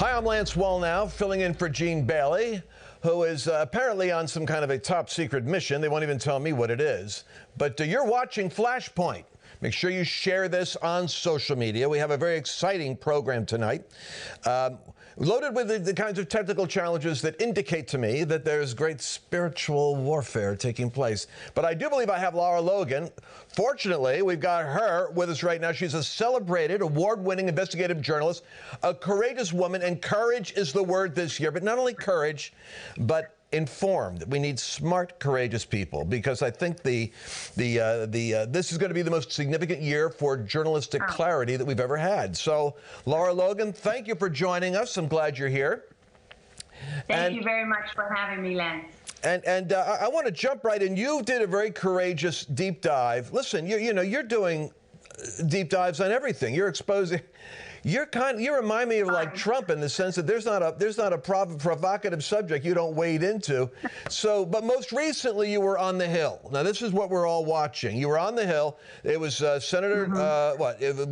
Hi, I'm Lance Wallnow, filling in for Gene Bailey, who is apparently on some kind of a top secret mission. They won't even tell me what it is. But you're watching FlashPoint. Make sure you share this on social media. We have a very exciting program tonight, loaded with the kinds of technical challenges that indicate to me that there's great spiritual warfare taking place. But I do believe I have Lara Logan. Fortunately, we've got her with us right now. She's a celebrated, award-winning investigative journalist, a courageous woman, and courage is the word this year. But not only courage, but informed. We need smart, courageous people, because I think this is going to be the most significant year for journalistic clarity that we've ever had. So, Lara Logan, thank you for joining us. I'm glad you're here. Thank you very much for having me, Lance. And I want to jump right in. You did a very courageous deep dive. Listen, you're doing deep dives on everything. You're exposing. You remind me of like Trump in the sense that there's not a provocative subject you don't wade into. So, but most recently you were on the Hill. Now this is what we're all watching. You were on the Hill. It was Senator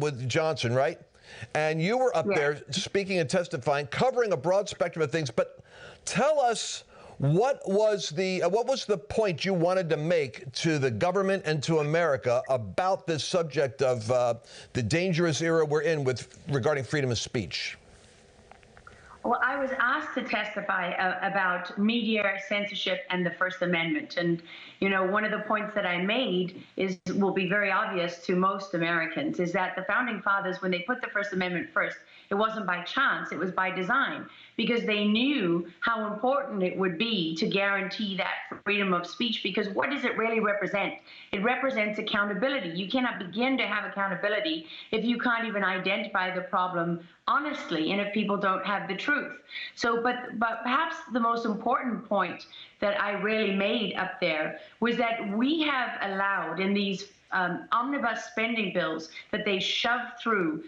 with Johnson, right? And you were up there speaking and testifying, covering a broad spectrum of things. But tell us, what was the point you wanted to make to the government and to America about this subject of the dangerous era we're in regarding freedom of speech? Well, I was asked to testify about media censorship and the First Amendment. And, you know, one of the points that I made will be very obvious to most Americans, is that the Founding Fathers, when they put the First Amendment first, it wasn't by chance, it was by design, because they knew how important it would be to guarantee that freedom of speech. Because what does it really represent? It represents accountability. You cannot begin to have accountability if you can't even identify the problem honestly and if people don't have the truth. So, but perhaps the most important point that I really made up there was that we have allowed in these omnibus spending bills that they shoved through,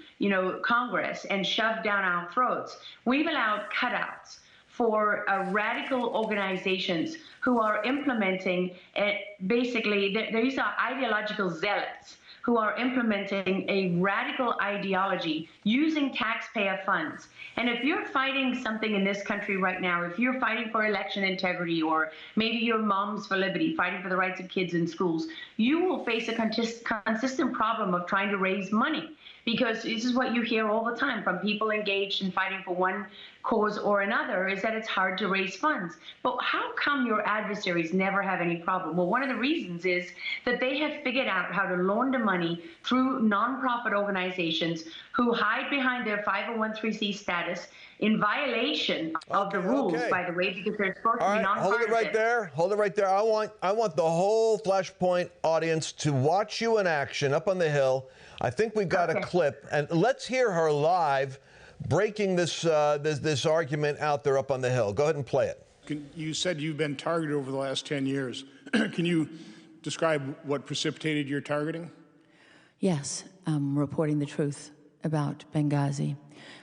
Congress and shoved down our throats. We've allowed cutouts for radical organizations who are implementing basically, these are ideological zealots who are implementing a radical ideology using taxpayer funds. And if you're fighting something in this country right now, if you're fighting for election integrity, or maybe you're Moms for Liberty, fighting for the rights of kids in schools, you will face a consistent problem of trying to raise money. Because this is what you hear all the time from people engaged in fighting for one cause or another, is that it's hard to raise funds. But how come your adversaries never have any problem? Well, one of the reasons is that they have figured out how to launder money through nonprofit organizations who hide behind their 501(c)(3) status in violation of the rules, by the way, because they're supposed to be nonpartisan. Hold it right there. Hold it right there. I want the whole FlashPoint audience to watch you in action up on the Hill. I think we've got a clip, and let's hear her live breaking this argument out there up on the Hill. Go ahead and play it. You said you've been targeted over the last 10 years. Can you describe what precipitated your targeting? Yes, reporting the truth about Benghazi.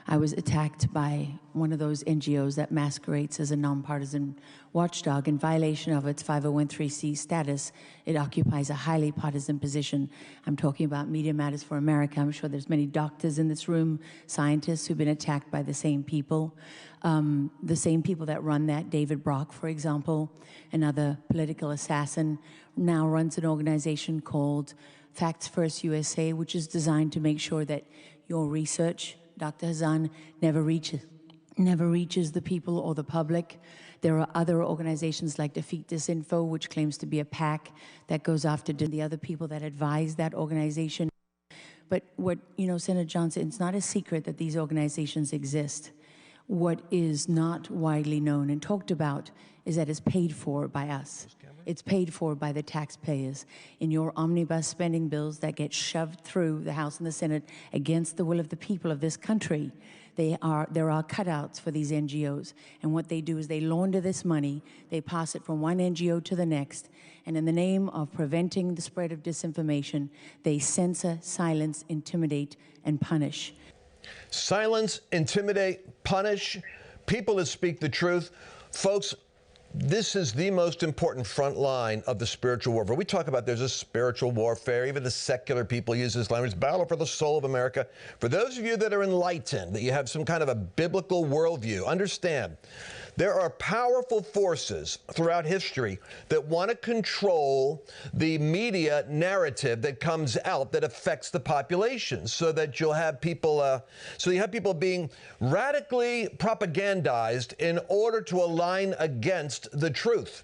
I was attacked by one of those NGOs that masquerades as a nonpartisan watchdog. In violation of its 501(c)(3) status, it occupies a highly partisan position. I'm talking about Media Matters for America. I'm sure there's many doctors in this room, scientists who've been attacked by the same people. The same people that run that, David Brock, for example, another political assassin, now runs an organization called Facts First USA, which is designed to make sure that your research, Dr. Hazan, never reaches the people or the public. There are other organizations like Defeat Disinfo, which claims to be a PAC that goes after the other people that advise that organization. But what, Senator Johnson, it's not a secret that these organizations exist. What is not widely known and talked about is that it's paid for by us. It's paid for by the taxpayers in your omnibus spending bills that get shoved through the House and the Senate against the will of the people of this country. There are cutouts for these NGOs, and what they do is they launder this money, they pass it from one NGO to the next, and in the name of preventing the spread of disinformation, they censor, silence, intimidate, and punish. Silence, intimidate, punish people that speak the truth. Folks, this is the most important front line of the spiritual warfare. We talk about there's a spiritual warfare. Even the secular people use this language, battle for the soul of America. For those of you that are enlightened, that you have some kind of a biblical worldview, understand there are powerful forces throughout history that want to control the media narrative that comes out that affects the population, so that you'll have people, being radically propagandized in order to align against the truth.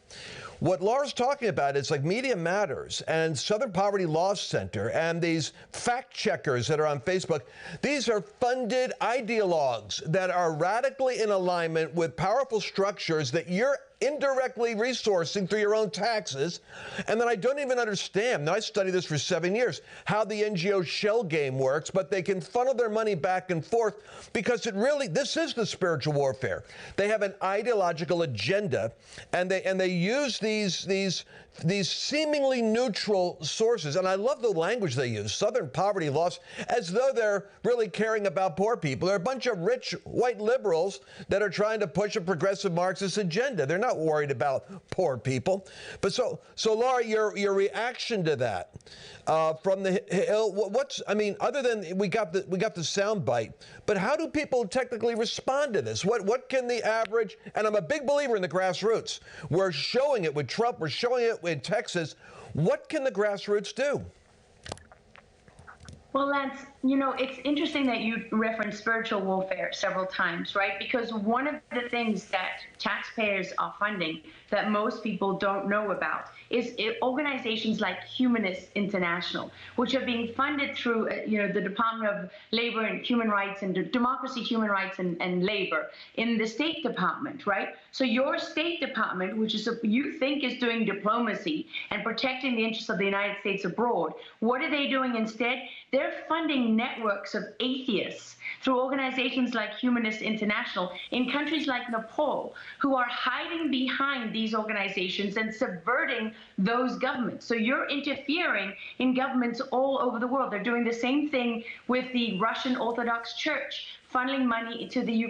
What Lara's talking about is like Media Matters and Southern Poverty Law Center and these fact checkers that are on Facebook. These are funded ideologues that are radically in alignment with powerful structures that you're indirectly resourcing through your own taxes. And then I don't even understand, now I studied this for 7 years, how the NGO shell game works, but they can funnel their money back and forth because this is the spiritual warfare. They have an ideological agenda, and they use these seemingly neutral sources. And I love the language they use, Southern Poverty Laws, as though they're really caring about poor people. They're a bunch of rich white liberals that are trying to push a progressive Marxist agenda. They're not worried about poor people. But so Lara, your reaction to that from the Hill, other than we got the sound bite, but how do people technically respond to this? What can the average, and I'm a big believer in the grassroots. We're showing it with Trump, we're showing it with Texas. What can the grassroots do? Well, Lance, it's interesting that you referenced spiritual warfare several times, right? Because one of the things that taxpayers are funding that most people don't know about is organizations like Humanist International, which are being funded through, the Department of Labor and Human Rights and Democracy, Human Rights and Labor in the State Department, right? So your State Department, which is you think is doing diplomacy and protecting the interests of the United States abroad, what are they doing instead? They're funding networks of atheists through organizations like Humanist International in countries like Nepal, who are hiding behind these organizations and subverting those governments. So you're interfering in governments all over the world. They're doing the same thing with the Russian Orthodox Church, funneling money to the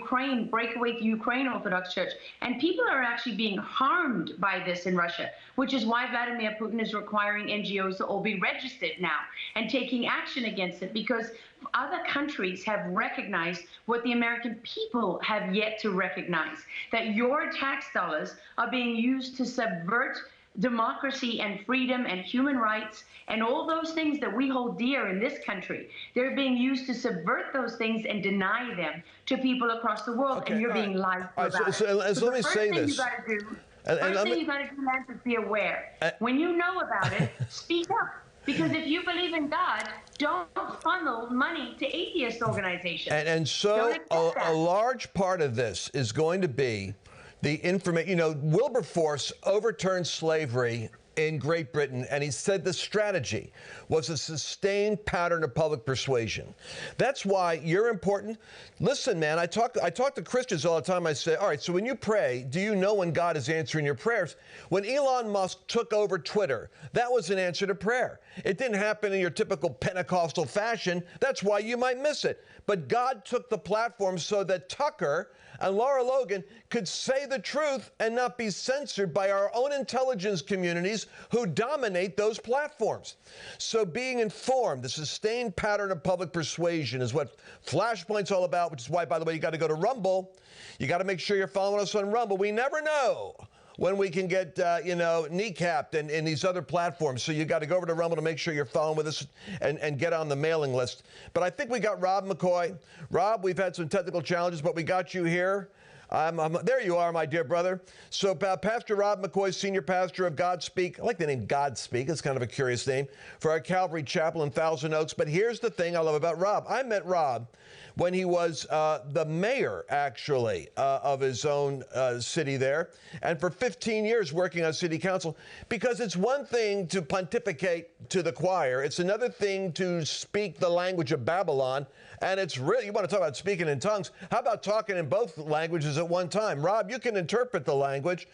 breakaway Ukraine Orthodox Church. And people are actually being harmed by this in Russia, which is why Vladimir Putin is requiring NGOs to all be registered now and taking action against it, because other countries have recognized what the American people have yet to recognize, that your tax dollars are being used to subvert democracy and freedom and human rights and all those things that we hold dear in this country. They're being used to subvert those things and deny them to people across the world, and you're being lied to about it. So let me say this. First thing you got to do, Lance, is be aware. When you know about it, speak up. Because if you believe in God, don't funnel money to atheist organizations. And so a large part of this is going to be the information. Wilberforce overturned slavery in Great Britain, and he said the strategy was a sustained pattern of public persuasion. That's why you're important. Listen, man, I talk to Christians all the time. I say, all right, so when you pray, do you know when God is answering your prayers? When Elon Musk took over Twitter, that was an answer to prayer. It didn't happen in your typical Pentecostal fashion. That's why you might miss it. But God took the platform so that Tucker and Lara Logan could say the truth and not be censored by our own intelligence communities who dominate those platforms. So being informed, the sustained pattern of public persuasion, is what FlashPoint's all about, which is why, by the way, you got to go to Rumble. You got to make sure you're following us on Rumble. We never know when we can get, kneecapped in these other platforms. So you got to go over to Rumble to make sure you're following with us and get on the mailing list. But I think we got Rob McCoy. Rob, we've had some technical challenges, but we got you here. There you are, my dear brother. So Pastor Rob McCoy, senior pastor of Godspeak. I like the name Godspeak. It's kind of a curious name for our Calvary Chapel in Thousand Oaks. But here's the thing I love about Rob. I met Rob when he was the mayor, actually, of his own city there, and for 15 years working on city council, because it's one thing to pontificate to the choir. It's another thing to speak the language of Babylon, and it's really, you want to talk about speaking in tongues, how about talking in both languages at one time? Rob, you can interpret the language.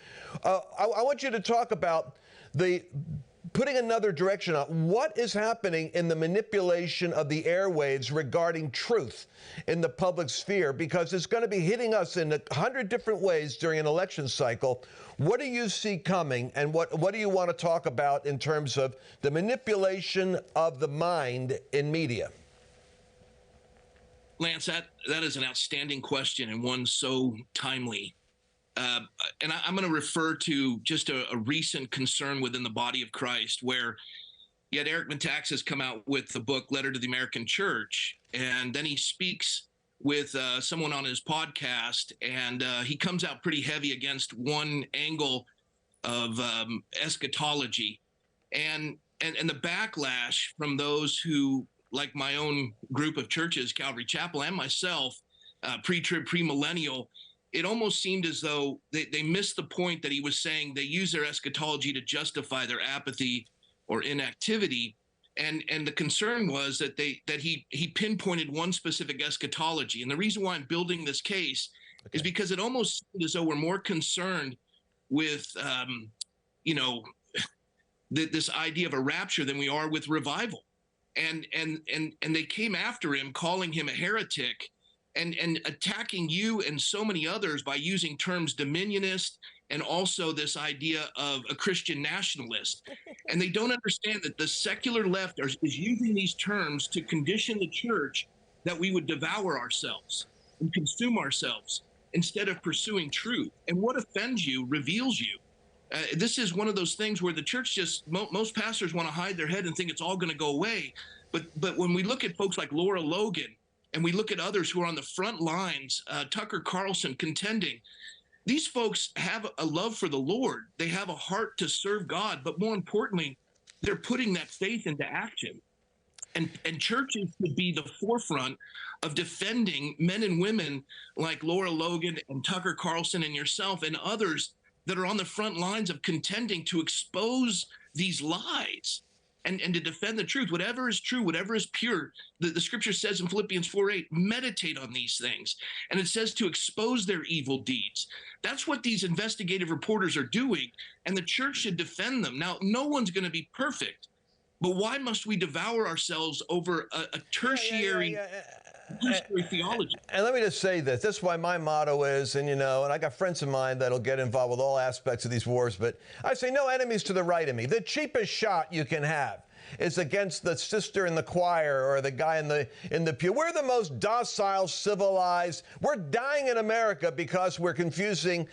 I want you to talk about the putting another direction on what is happening in the manipulation of the airwaves regarding truth in the public sphere, because it's going to be hitting us in 100 different ways during an election cycle. What do you see coming, and what do you want to talk about in terms of the manipulation of the mind in media? Lance, that is an outstanding question, and one so timely. And I'm going to refer to just a recent concern within the body of Christ, where yet Eric Metaxas come out with the book Letter to the American Church, and then he speaks with someone on his podcast, and he comes out pretty heavy against one angle of eschatology, and the backlash from those who, like my own group of churches, Calvary Chapel, and myself, pre-trib, premillennial, it almost seemed as though they missed the point that he was saying. They use their eschatology to justify their apathy or inactivity. And the concern was that he pinpointed one specific eschatology. And the reason why I'm building this case is because it almost seemed as though we're more concerned with, this idea of a rapture than we are with revival. And they came after him, calling him a heretic, and attacking you and so many others by using terms dominionist and also this idea of a Christian nationalist. And they don't understand that the secular left is using these terms to condition the church that we would devour ourselves and consume ourselves instead of pursuing truth. And what offends you reveals you. This is one of those things where the church just, most pastors want to hide their head and think it's all going to go away. But when we look at folks like Lara Logan, and we look at others who are on the front lines, Tucker Carlson contending, these folks have a love for the Lord. They have a heart to serve God, but more importantly, they're putting that faith into action. And churches should be the forefront of defending men and women like Lara Logan and Tucker Carlson and yourself and others that are on the front lines of contending to expose these lies and to defend the truth. Whatever is true, whatever is pure, the scripture says in Philippians 4:8, meditate on these things. And it says to expose their evil deeds. That's what these investigative reporters are doing, and the church should defend them. Now, no one's going to be perfect, but why must we devour ourselves over a tertiary theology? And let me just say this. This is why my motto is, and I got friends of mine that'll get involved with all aspects of these wars, but I say no enemies to the right of me. The cheapest shot you can have is against the sister in the choir or the guy in the pew. We're the most docile, civilized. We're dying in America because we're confusing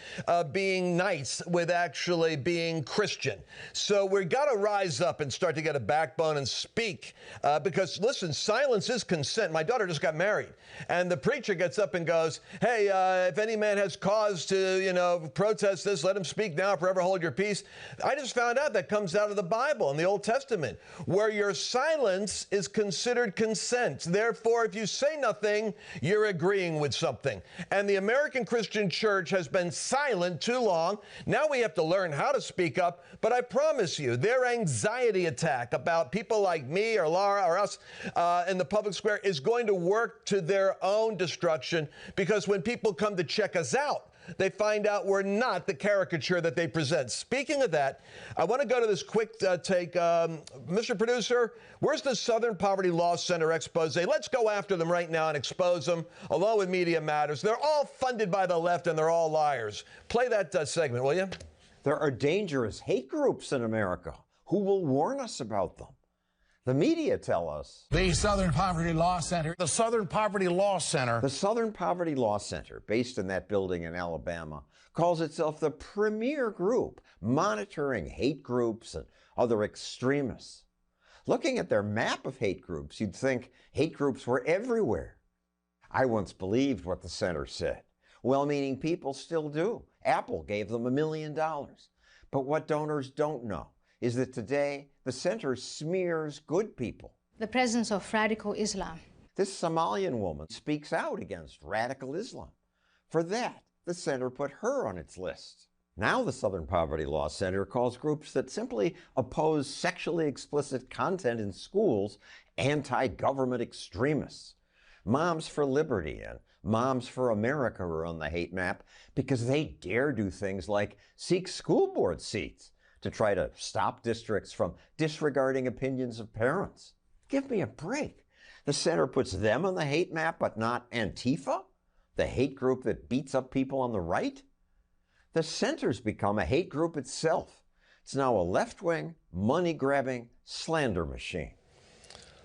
being nice with actually being Christian. So we've got to rise up and start to get a backbone and speak because, listen, silence is consent. My daughter just got married, and the preacher gets up and goes, hey, if any man has cause to, protest this, let him speak now, forever hold your peace. I just found out that comes out of the Bible in the Old Testament, where your silence is considered consent. Therefore, if you say nothing, you're agreeing with something. And the American Christian church has been silent too long. Now we have to learn how to speak up. But I promise you, their anxiety attack about people like me or Lara or us in the public square is going to work to their own destruction, because when people come to check us out, they find out we're not the caricature that they present. Speaking of that, I want to go to this quick take. Mr. Producer, where's the Southern Poverty Law Center expose? Let's go after them right now and expose them, along with Media Matters. They're all funded by the left, and they're all liars. Play that segment, will you? There are dangerous hate groups in America. Who will warn us about them? The media tell us. The Southern Poverty Law Center. The Southern Poverty Law Center. The Southern Poverty Law Center, based in that building in Alabama, calls itself the premier group monitoring hate groups and other extremists. Looking at their map of hate groups, you'd think hate groups were everywhere. I once believed what the center said. Well-meaning people still do. Apple gave them $1 million. But what donors don't know is that today the center smears good people. The presence of radical Islam. This Somalian woman speaks out against radical Islam. For that, the center put her on its list. Now the Southern Poverty Law Center calls groups that simply oppose sexually explicit content in schools anti-government extremists. Moms for Liberty and Moms for America are on the hate map because they dare do things like seek school board seats to try to stop districts from disregarding opinions of parents. Give me a break. The center puts them on the hate map, but not Antifa, the hate group that beats up people on the right. The center's become a hate group itself. It's now a left-wing, money-grabbing slander machine.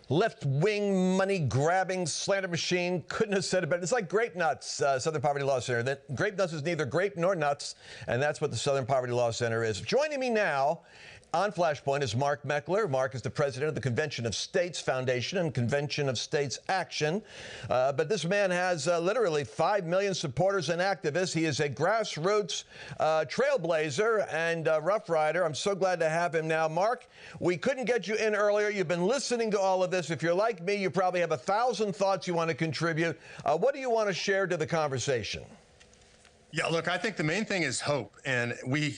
Left-wing, money-grabbing slander machine. Couldn't have said it better. It's like Grape Nuts, Southern Poverty Law Center. That Grape Nuts is neither grape nor nuts, and that's what the Southern Poverty Law Center is. Joining me now on FlashPoint is Mark Meckler. Mark is the president of the Convention of States Foundation and Convention of States Action. But this man has literally 5 million supporters and activists. He is a grassroots trailblazer and Rough Rider. I'm so glad to have him now. Mark, we couldn't get you in earlier. You've been listening to all of this. If you're like me, you probably have 1,000 thoughts you want to contribute. What do you want to share to the conversation? Yeah, look, I think the main thing is hope. And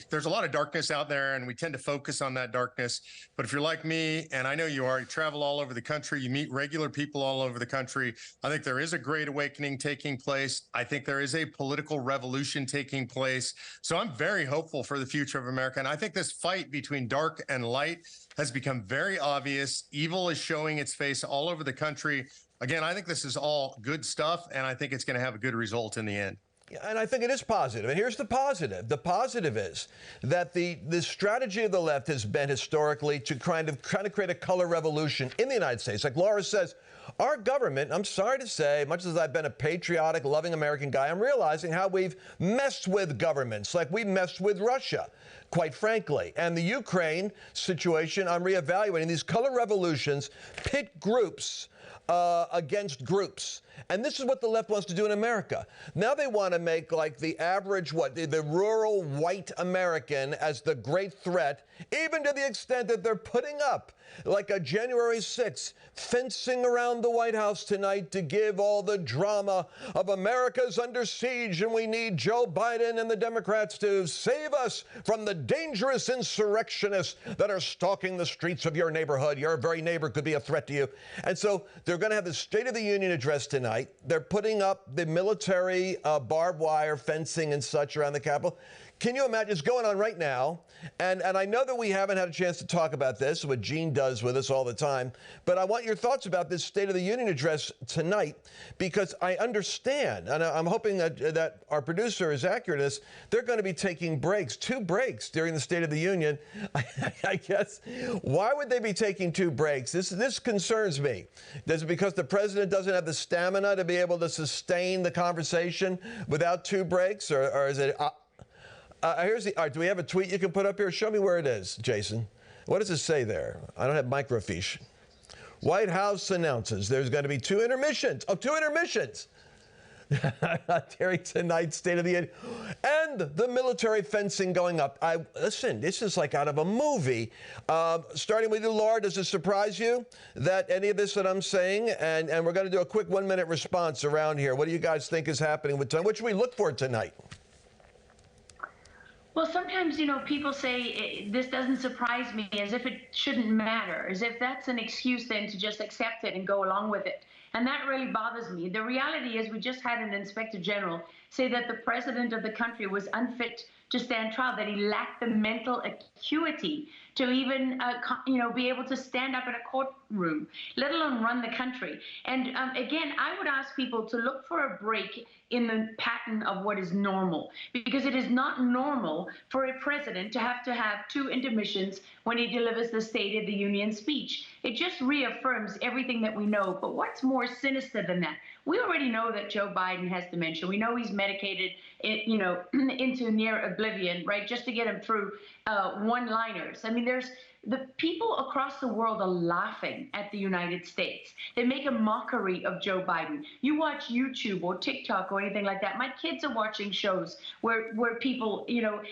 there's a lot of darkness out there, and we tend to focus on that darkness. But if you're like me, and I know you are, you travel all over the country, you meet regular people all over the country, I think there is a great awakening taking place. I think there is a political revolution taking place. So I'm very hopeful for the future of America. And I think this fight between dark and light has become very obvious. Evil is showing its face all over the country. Again, I think this is all good stuff, and I think it's going to have a good result in the end. And I think it is positive. And here's the positive. The positive is that the strategy of the left has been historically to kind of create a color revolution in the United States. Like Laura says, our government, I'm sorry to say, much as I've been a patriotic, loving American guy, I'm realizing how we've messed with governments, like we messed with Russia, quite frankly. And the Ukraine situation, I'm reevaluating. These color revolutions pit groups against groups. And this is what the left wants to do in America. Now they want to make like the average, the rural white American as the great threat, even to the extent that they're putting up like a January 6th fencing around the White House tonight to give all the drama of America's under siege and we need Joe Biden and the Democrats to save us from the dangerous insurrectionists that are stalking the streets of your neighborhood. Your very neighbor could be a threat to you. And so they're going to have the State of the Union address tonight. They're putting up the military barbed wire fencing and such around the Capitol. Can you imagine? It's going on right now. And I know that we haven't had a chance to talk about this, what Gene does with us all the time. But I want your thoughts about this State of the Union address tonight, because I understand, and I'm hoping that our producer is accurate in this, they're going to be taking breaks, 2 breaks during the State of the Union. I guess. Why would they be taking 2 breaks? This concerns me. Is it because the president doesn't have the stamina to be able to sustain the conversation without 2 breaks? Or is it... do we have a tweet you can put up here? Show me where it is, Jason. What does it say there? I don't have microfiche. White House announces there's going to be 2 intermissions. Oh, 2 intermissions. Teri, tonight, State of the Union. And the military fencing going up. Listen, this is like out of a movie. Starting with you, Laura, does it surprise you that any of this that I'm saying? And we're going to do a quick 1-minute response around here. What do you guys think is happening with time? What should we look for tonight? Well, sometimes, people say this doesn't surprise me, as if it shouldn't matter, as if that's an excuse then to just accept it and go along with it. And that really bothers me. The reality is we just had an inspector general say that the president of the country was unfit to stand trial, that he lacked the mental acuity to even, be able to stand up in a courtroom, let alone run the country. And again, I would ask people to look for a break in the pattern of what is normal, because it is not normal for a president to have 2 intermissions when he delivers the State of the Union speech. It just reaffirms everything that we know. But what's more sinister than that? We already know that Joe Biden has dementia. We know he's medicated, into near oblivion, right, just to get him through one-liners. I mean, the people across the world are laughing at the United States. They make a mockery of Joe Biden. You watch YouTube or TikTok or anything like that. My kids are watching shows where people,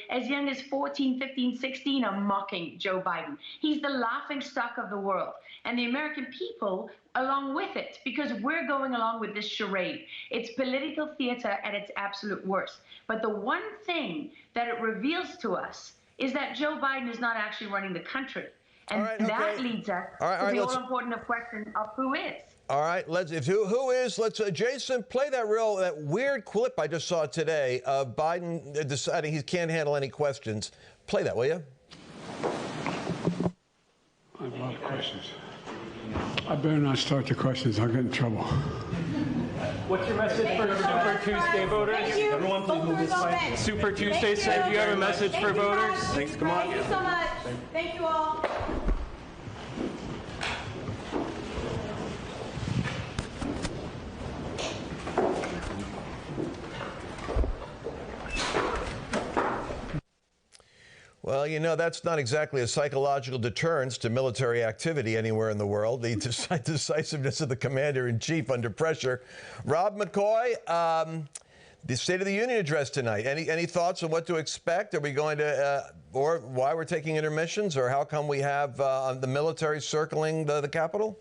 as young as 14, 15, 16 are mocking Joe Biden. He's the laughing stock of the world. And the American people along with it, because we're going along with this charade. It's political theater at its absolute worst. But the one thing that it reveals to us is that Joe Biden is not actually running the country. And that leads us to the all-important question of who is. All right, who is, Jason, play that weird clip I just saw today of Biden deciding he can't handle any questions. Play that, will you? I have a lot of questions. I better not start the questions. I'll get in trouble. What's your message for Super Tuesday voters? Everyone, please move this way. Super Tuesday, sir. Do you have a message for voters? Thanks. Come on. Thank you so much. Thank you all. Well, you know, that's not exactly a psychological deterrence to military activity anywhere in the world, the decisiveness of the commander-in-chief under pressure. Rob McCoy, the State of the Union address tonight. Any thoughts on what to expect? Are we going to, or why we're taking intermissions, or how come we have the military circling the Capitol?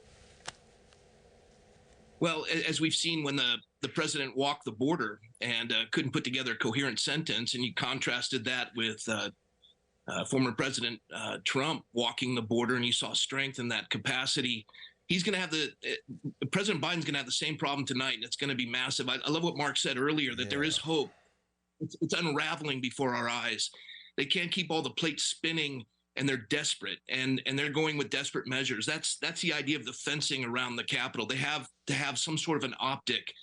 Well, as we've seen when the president walked the border and couldn't put together a coherent sentence, and you contrasted that with former President Trump walking the border, and you saw strength in that capacity. He's going to have President Biden's going to have the same problem tonight, and it's going to be massive. I love what Mark said earlier, that there is hope. It's unraveling before our eyes. They can't keep all the plates spinning, and they're desperate, and they're going with desperate measures. That's the idea of the fencing around the Capitol. They have to have some sort of an optic.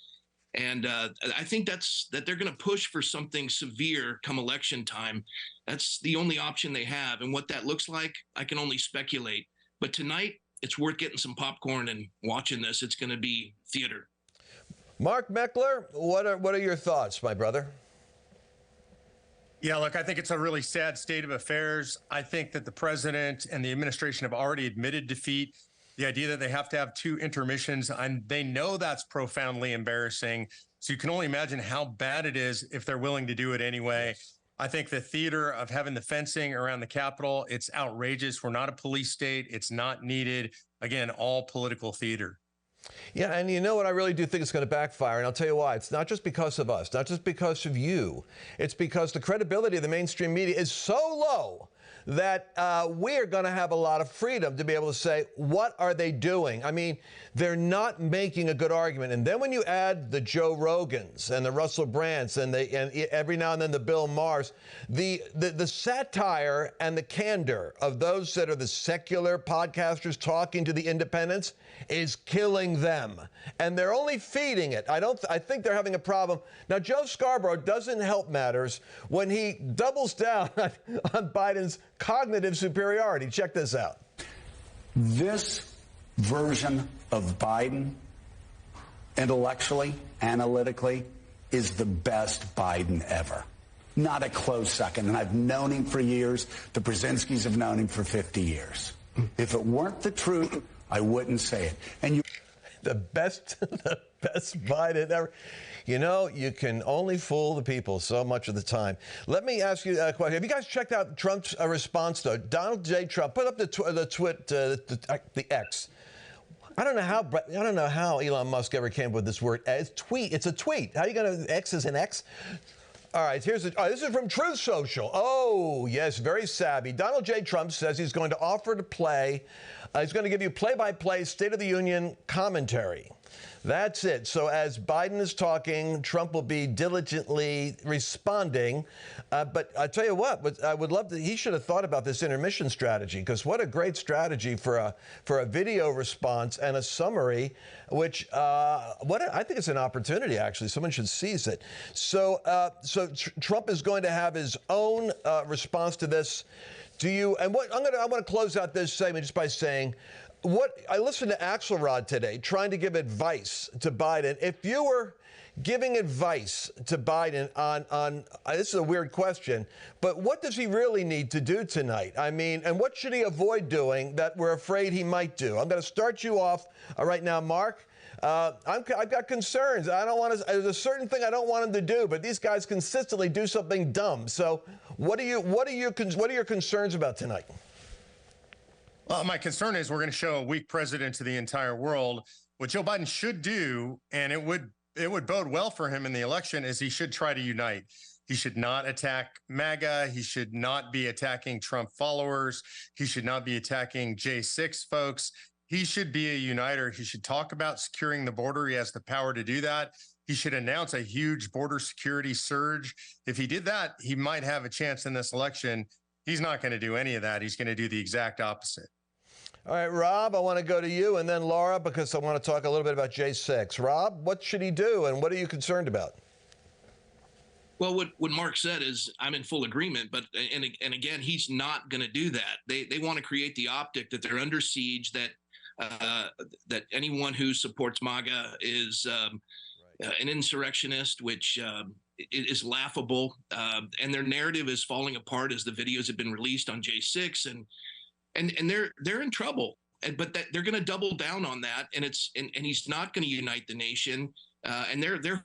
And I think that they're going to push for something severe come election time. That's the only option they have. And what that looks like, I can only speculate. But tonight, it's worth getting some popcorn and watching this. It's going to be theater. Mark Meckler, what are your thoughts, my brother? Yeah, look, I think it's a really sad state of affairs. I think that the president and the administration have already admitted defeat. The idea that they have to have 2 intermissions, and they know that's profoundly embarrassing. So you can only imagine how bad it is if they're willing to do it anyway. I think the theater of having the fencing around the Capitol, it's outrageous. We're not a police state. It's not needed. Again, all political theater. Yeah, and you know what? I really do think it's going to backfire, and I'll tell you why. It's not just because of us, not just because of you. It's because the credibility of the mainstream media is so low that we're going to have a lot of freedom to be able to say, what are they doing? I mean, they're not making a good argument. And then when you add the Joe Rogans and the Russell Brandts and every now and then the Bill Maher's, the satire and the candor of those that are the secular podcasters talking to the independents is killing them. And they're only feeding it. I think they're having a problem. Now, Joe Scarborough doesn't help matters when he doubles down on Biden's cognitive superiority. Check this out. This version of Biden, intellectually, analytically, is the best Biden ever. Not a close second. And I've known him for years. The Brzezinskis have known him for 50 years. If it weren't the truth, I wouldn't say it. And the best Biden ever. You know, you can only fool the people so much of the time. Let me ask you a question. Have you guys checked out Trump's response, though? Donald J. Trump put up the X. I don't know how Elon Musk ever came up with this word. Tweet. It's a tweet. How are you going to X is an X? All right, this is from Truth Social. Oh, yes, very savvy. Donald J. Trump says he's going to offer to play. He's going to give you play-by-play State of the Union commentary. That's it. So as Biden is talking, Trump will be diligently responding. But I tell you what, I would love to. He should have thought about this intermission strategy, because what a great strategy for a video response and a summary, which I think it's an opportunity. Actually, someone should seize it. So Trump is going to have his own response to this. I want to close out this segment just by saying, I listened to Axelrod today trying to give advice to Biden. If you were giving advice to Biden on this is a weird question, but what does he really need to do tonight? I mean, and what should he avoid doing that we're afraid he might do? I'm going to start you off right now, Mark. I've got concerns. There's a certain thing I don't want him to do, but these guys consistently do something dumb. So what are your concerns about tonight? Well, my concern is we're going to show a weak president to the entire world. What Joe Biden should do, and it would bode well for him in the election, is he should try to unite. He should not attack MAGA. He should not be attacking Trump followers. He should not be attacking J6 folks. He should be a uniter. He should talk about securing the border. He has the power to do that. He should announce a huge border security surge. If he did that, he might have a chance in this election. He's not going to do any of that. He's going to do the exact opposite. All right, Rob, I want to go to you and then Laura because I want to talk a little bit about J6. Rob, what should he do and what are you concerned about? Well, what Mark said is I'm in full agreement, but and again, he's not going to do that. They want to create the optic that they're under siege, that that anyone who supports MAGA is an insurrectionist, which is laughable. And their narrative is falling apart as the videos have been released on J6, and they're in trouble. But that they're going to double down on that, and he's not going to unite the nation. And they're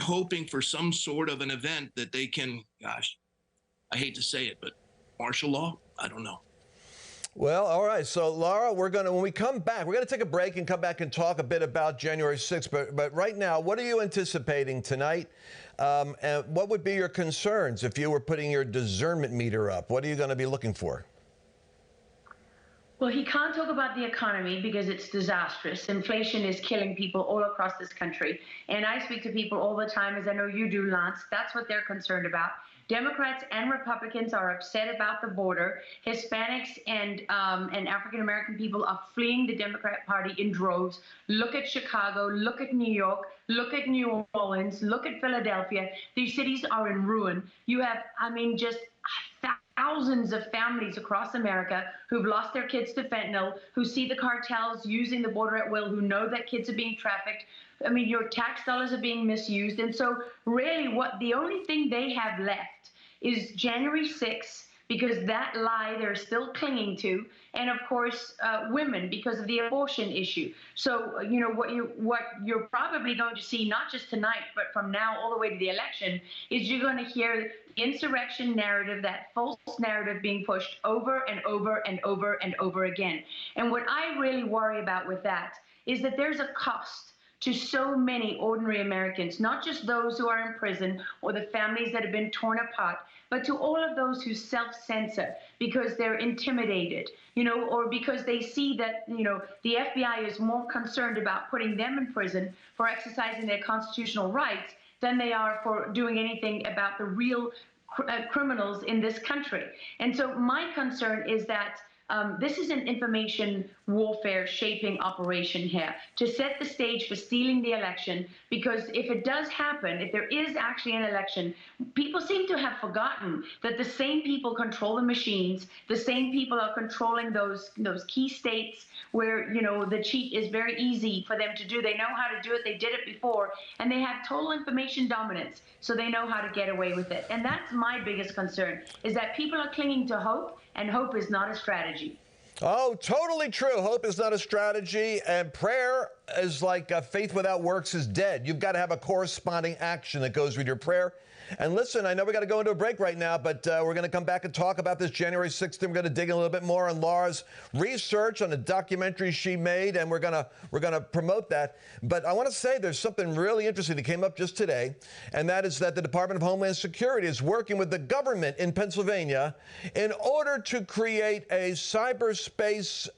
hoping for some sort of an event that they can, gosh, I hate to say it, but martial law? I don't know. Well, all right. So, Lara, when we come back, we're going to take a break and come back and talk a bit about January 6th. But right now, what are you anticipating tonight? And what would be your concerns if you were putting your discernment meter up? What are you going to be looking for? Well, he can't talk about the economy because it's disastrous. Inflation is killing people all across this country. And I speak to people all the time, as I know you do, Lance. That's what they're concerned about. Democrats and Republicans are upset about the border. Hispanics and African-American people are fleeing the Democrat Party in droves. Look at Chicago, look at New York, look at New Orleans, look at Philadelphia. These cities are in ruin. You have, just thousands of families across America who've lost their kids to fentanyl, who see the cartels using the border at will, who know that kids are being trafficked. Your tax dollars are being misused. And so really the only thing they have left is January 6th, because that lie they're still clinging to, and of course women because of the abortion issue. So what you're probably going to see, not just tonight, but from now all the way to the election, is you're going to hear the insurrection narrative, that false narrative being pushed over and over and over and over again. And what I really worry about with that is that there's a cost to so many ordinary Americans, not just those who are in prison or the families that have been torn apart, but to all of those who self-censor because they're intimidated, or because they see that, the FBI is more concerned about putting them in prison for exercising their constitutional rights than they are for doing anything about the real criminals in this country. And so my concern is that this is an information warfare shaping operation here to set the stage for stealing the election, because if it does happen, if there is actually an election, people seem to have forgotten that the same people control the machines, the same people are controlling those key states where, the cheat is very easy for them to do. They know how to do it. They did it before, and they have total information dominance, so they know how to get away with it. And that's my biggest concern, is that people are clinging to hope, and hope is not a strategy. Oh, totally true. Hope is not a strategy, and prayer is like faith without works is dead. You've got to have a corresponding action that goes with your prayer. And listen, I know we got to go into a break right now, but we're going to come back and talk about this January 6th, and we're going to dig a little bit more on Lara's research on the documentary she made, and we're going to promote that. But I want to say there's something really interesting that came up just today, and that is that the Department of Homeland Security is working with the government in Pennsylvania in order to create a cyberspace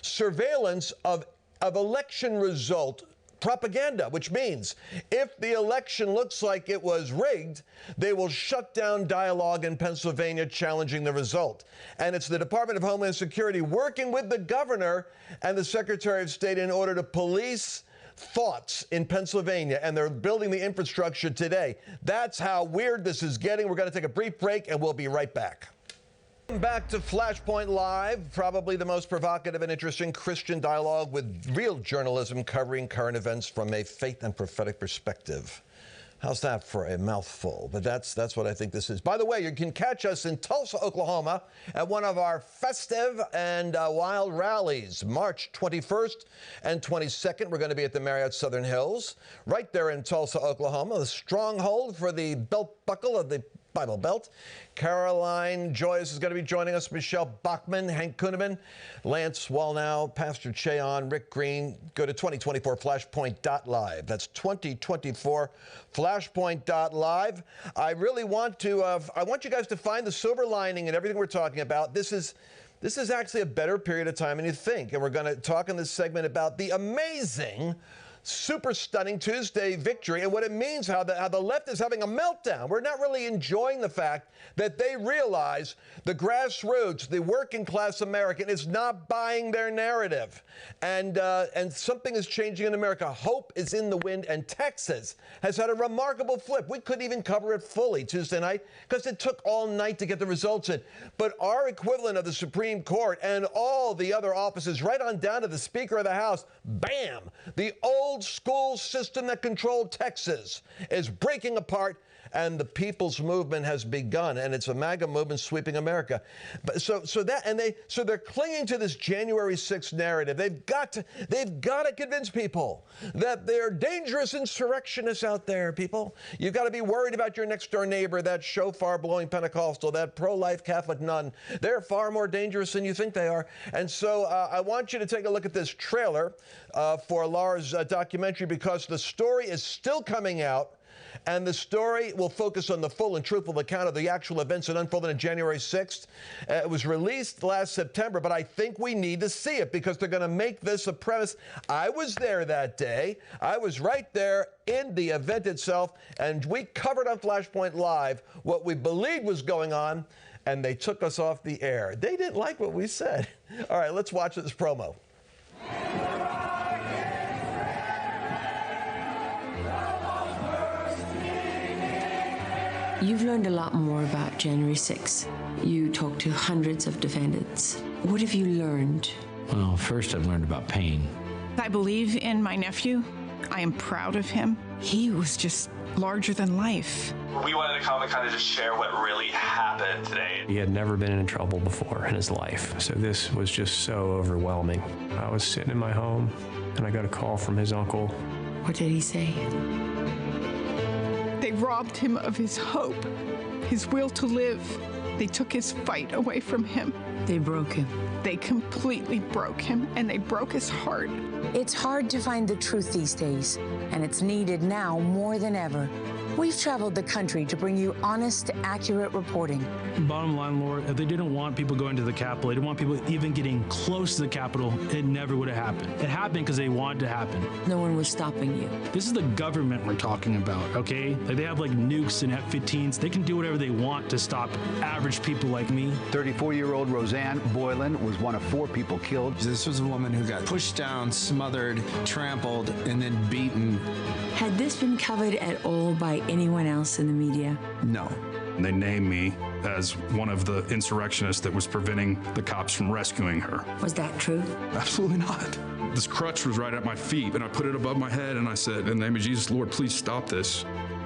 surveillance of election result propaganda, which means if the election looks like it was rigged, they will shut down dialogue in Pennsylvania challenging the result. And it's the Department of Homeland Security working with the governor and the Secretary of State in order to police thoughts in Pennsylvania, and they're building the infrastructure today. That's how weird this is getting. We're going to take a brief break, and we'll be right back. Back to FlashPoint Live, probably the most provocative and interesting Christian dialogue with real journalism covering current events from a faith and prophetic perspective. How's that for a mouthful? But that's what I think this is. By the way, you can catch us in Tulsa, Oklahoma at one of our festive and wild rallies, March 21st and 22nd. We're going to be at the Marriott Southern Hills, right there in Tulsa, Oklahoma, the stronghold for the belt buckle of the Bible Belt. Caroline Joyce is going to be joining us, Michelle Bachman, Hank Kuhneman, Lance Wallnow, Pastor Cheon, Rick Green. Go to 2024flashpoint.live. That's 2024flashpoint.live. I really want to, I want you guys to find the silver lining in everything we're talking about. This is actually a better period of time than you think. And we're going to talk in this segment about the amazing super stunning Tuesday victory and what it means, how the left is having a meltdown. We're not really enjoying the fact that they realize the grassroots, the working class American, is not buying their narrative. And something is changing in America. Hope is in the wind, and Texas has had a remarkable flip. We couldn't even cover it fully Tuesday night because it took all night to get the results in. But our equivalent of the Supreme Court and all the other offices, right on down to the Speaker of the House, bam, the old school system that controlled Texas is breaking apart, and the people's movement has begun, and it's a MAGA movement sweeping America. But so they're clinging to this January 6th narrative. They've got to convince people that they're dangerous insurrectionists out there. People, you've got to be worried about your next door neighbor, that shofar blowing Pentecostal, that pro-life Catholic nun. They're far more dangerous than you think they are. And so I want you to take a look at this trailer for Lara's documentary, because the story is still coming out. And the story will focus on the full and truthful account of the actual events that unfolded on January 6th. It was released last September, but I think we need to see it because they're going to make this a premise. I was there that day. I was right there in the event itself, and we covered on FlashPoint Live what we believed was going on, and they took us off the air. They didn't like what we said. All right, let's watch this promo. You've learned a lot more about January 6th. You talked to hundreds of defendants. What have you learned? Well, first I've learned about pain. I believe in my nephew. I am proud of him. He was just larger than life. We wanted to come and kind of just share what really happened today. He had never been in trouble before in his life, so this was just so overwhelming. I was sitting in my home, and I got a call from his uncle. What did he say? They robbed him of his hope, his will to live. They took his fight away from him. They broke him. They completely broke him, and they broke his heart. It's hard to find the truth these days, and it's needed now more than ever. We've traveled the country to bring you honest, accurate reporting. Bottom line, Laura, if they didn't want people going to the Capitol, they didn't want people even getting close to the Capitol, it never would have happened. It happened because they wanted to happen. No one was stopping you. This is the government we're talking about, okay? Like, they have like nukes and F-15s. They can do whatever they want to stop average people like me. 34-year-old Roseanne Boylan was one of 4 people killed. This was a woman who got pushed down, smothered, trampled, and then beaten. Had this been covered at all by anyone else in the media? No. They named me as one of the insurrectionists that was preventing the cops from rescuing her. Was that true? Absolutely not. This crutch was right at my feet, and I put it above my head, and I said, in the name of Jesus, Lord, please stop this.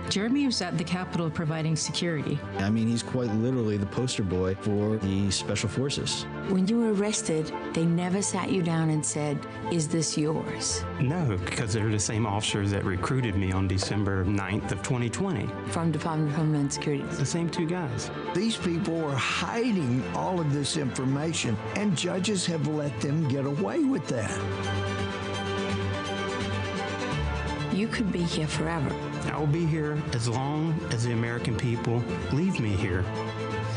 Jeremy was at the Capitol providing security. I mean, he's quite literally the poster boy for the Special Forces. When you were arrested, they never sat you down and said, "Is this yours?" No, because they're the same officers that recruited me on December 9th of 2020. From Department of Homeland Security. The same 2 guys. These people are hiding all of this information, and judges have let them get away with that. You could be here forever. I will be here as long as the American people leave me here.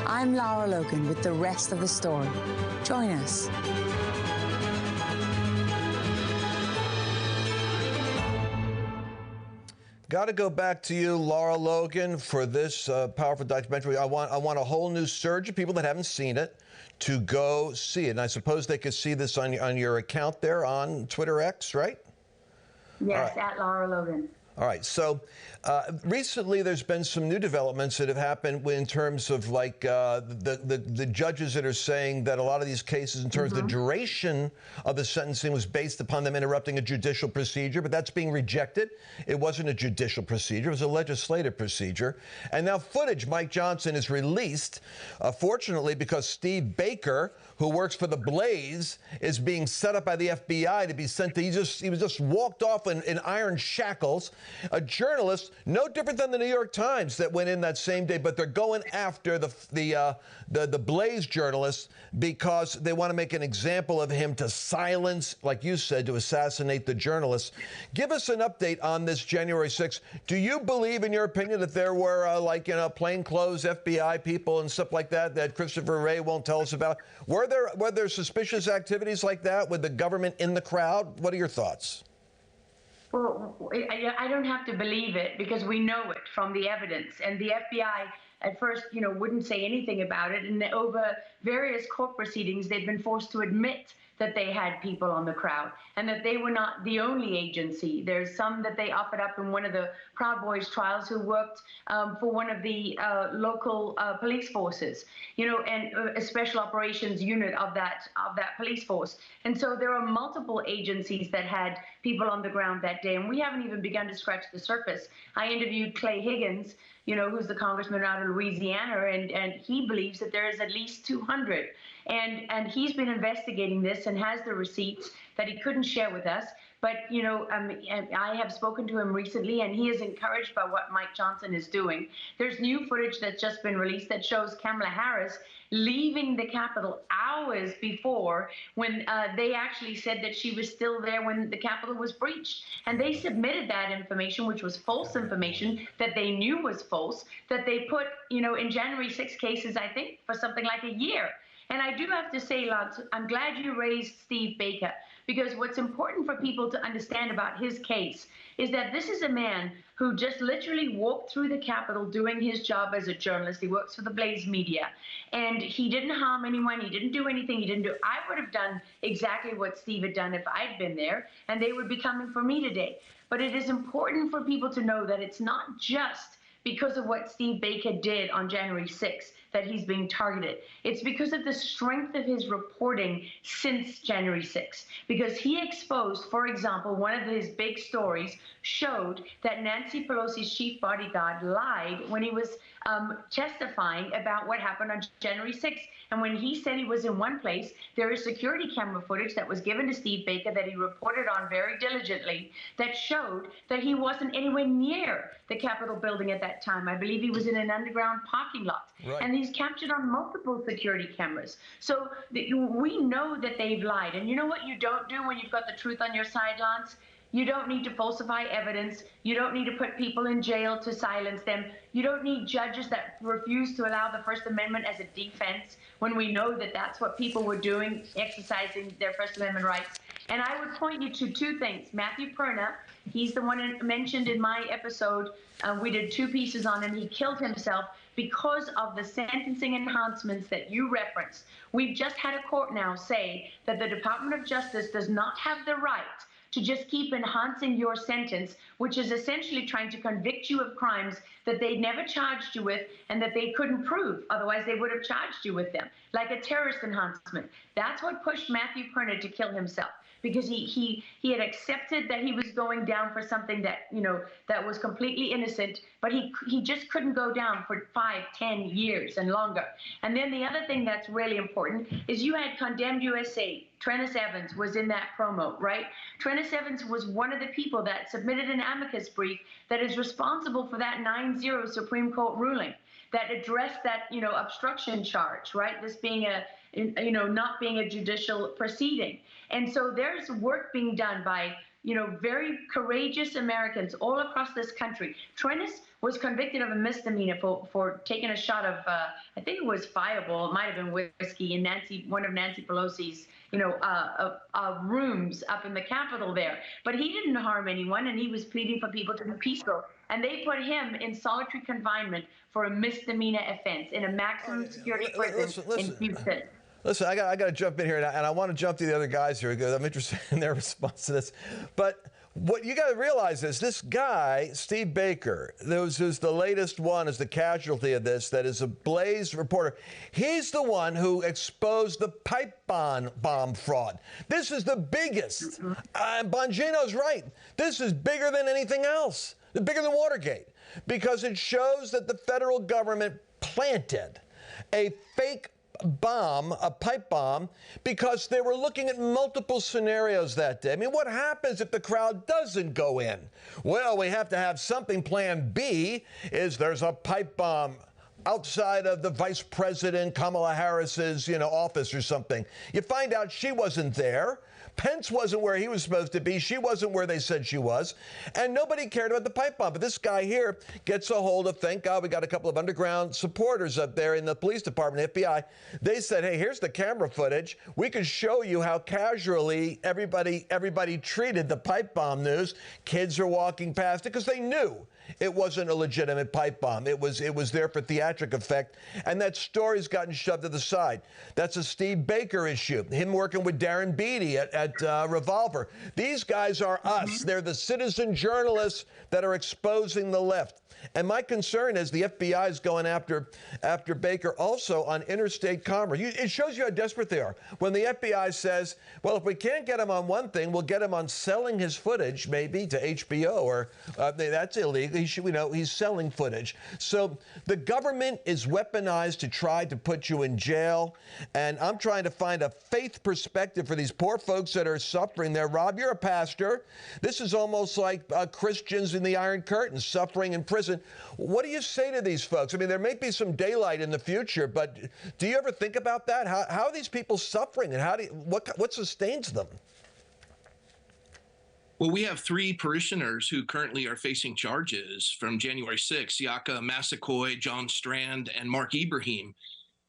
I'm Lara Logan with the rest of the story. Join us. Got to go back to you, Lara Logan, for this powerful documentary. I want a whole new surge of people that haven't seen it to go see it. And I suppose they could see this on your account there on Twitter X, right? Yes, at Lara Logan. All right. So recently there's been some new developments that have happened in terms of like the judges that are saying that a lot of these cases in terms of the duration of the sentencing was based upon them interrupting a judicial procedure, but that's being rejected. It wasn't a judicial procedure. It was a legislative procedure. And now footage Mike Johnson is released, fortunately, because Steve Baker, who works for the Blaze, is being set up by the FBI to be sent to, he was just walked off in iron shackles. A journalist, no different than the New York Times that went in that same day, but they're going after the Blaze journalist because they want to make an example of him to silence, like you said, to assassinate the journalists. Give us an update on this January 6th. Do you believe, in your opinion, that there were plainclothes FBI people and stuff like that Christopher Wray won't tell us about? Were there suspicious activities like that with the government in the crowd? What are your thoughts? Well, I don't have to believe it because we know it from the evidence. And the FBI at first, wouldn't say anything about it. And over various court proceedings, they've been forced to admit that they had people on the crowd and that they were not the only agency. There's some that they offered up in one of the Proud Boys trials who worked for one of the local police forces, and a special operations unit of that police force. And so there are multiple agencies that had people on the ground that day, and we haven't even begun to scratch the surface. I interviewed Clay Higgins, who's the congressman out of Louisiana, and he believes that there is at least 200. And he's been investigating this and has the receipts that he couldn't share with us. But, I have spoken to him recently, and he is encouraged by what Mike Johnson is doing. There's new footage that's just been released that shows Kamala Harris leaving the Capitol hours before, when they actually said that she was still there when the Capitol was breached. And they submitted that information, which was false information that they knew was false, that they put, in January 6 cases, I think, for something like a year. And I do have to say, Lance, I'm glad you raised Steve Baker, because what's important for people to understand about his case is that this is a man who just literally walked through the Capitol doing his job as a journalist. He works for the Blaze Media, and he didn't harm anyone. He didn't do anything. I would have done exactly what Steve had done if I'd been there, and they would be coming for me today. But it is important for people to know that it's not just because of what Steve Baker did on January 6th that he's being targeted. It's because of the strength of his reporting since January 6th. Because he exposed, for example, one of his big stories showed that Nancy Pelosi's chief bodyguard lied when he was testifying about what happened on January 6th. And when he said he was in one place, there is security camera footage that was given to Steve Baker that he reported on very diligently that showed that he wasn't anywhere near the Capitol building at that time. I believe he was in an underground parking lot. Right. And he's captured on multiple security cameras. So we know that they've lied. And you know what you don't do when you've got the truth on your side, Lance? You don't need to falsify evidence. You don't need to put people in jail to silence them. You don't need judges that refuse to allow the First Amendment as a defense when we know that that's what people were doing, exercising their First Amendment rights. And I would point you to two things. Matthew Perna, he's the one mentioned in my episode. We did 2 pieces on him. He killed himself because of the sentencing enhancements that you referenced. We've just had a court now say that the Department of Justice does not have the right to just keep enhancing your sentence, which is essentially trying to convict you of crimes that they never charged you with and that they couldn't prove. Otherwise, they would have charged you with them, like a terrorist enhancement. That's what pushed Matthew Perna to kill himself, because he had accepted that he was going down for something that, that was completely innocent, but he just couldn't go down for 5, 10 years and longer. And then the other thing that's really important is you had Condemned USA. Trennis Evans was in that promo, right? Trennis Evans was one of the people that submitted an amicus brief that is responsible for that 9-0 Supreme Court ruling that addressed that, obstruction charge, right? This being not being a judicial proceeding. And so there's work being done by, very courageous Americans all across this country. Trennis was convicted of a misdemeanor for taking a shot of, I think it was Fireball, it might have been whiskey, in one of Nancy Pelosi's, rooms up in the Capitol there. But he didn't harm anyone, and he was pleading for people to be peaceful. And they put him in solitary confinement for a misdemeanor offense in a maximum security prison in Houston. Listen, I got to jump in here, and I want to jump to the other guys here because I'm interested in their response to this. But what you got to realize is this guy, Steve Baker, who's the latest one, is the casualty of this, that is a Blaze reporter. He's the one who exposed the pipe bomb fraud. This is the biggest. Bongino's right. This is bigger than anything else. Bigger than Watergate, because it shows that the federal government planted a fake bomb, a pipe bomb, because they were looking at multiple scenarios that day. I mean, what happens if the crowd doesn't go in? Well, we have to have something. Plan B is there's a pipe bomb outside of the Vice President Kamala Harris's, office or something. You find out she wasn't there. Pence wasn't where he was supposed to be. She wasn't where they said she was. And nobody cared about the pipe bomb. But this guy here gets a hold of, thank God we got a couple of underground supporters up there in the police department, FBI. They said, hey, here's the camera footage. We can show you how casually everybody treated the pipe bomb news. Kids are walking past it because they knew it wasn't a legitimate pipe bomb. It was there for theatric effect. And that story's gotten shoved to the side. That's a Steve Baker issue. Him working with Darren Beattie at Revolver. These guys are us. They're the citizen journalists that are exposing the left. And my concern is the FBI is going after Baker also on interstate commerce. It shows you how desperate they are. When the FBI says, well, if we can't get him on one thing, we'll get him on selling his footage, maybe to HBO, or that's illegal. He's selling footage. So the government is weaponized to try to put you in jail. And I'm trying to find a faith perspective for these poor folks that are suffering there. Rob, you're a pastor. This is almost like Christians in the Iron Curtain suffering in prison. What do you say to these folks? I mean, there may be some daylight in the future, but do you ever think about that? How are these people suffering, and what sustains them? Well, we have 3 parishioners who currently are facing charges from January 6th, Siaka Massaquoi, John Strand, and Mark Ibrahim.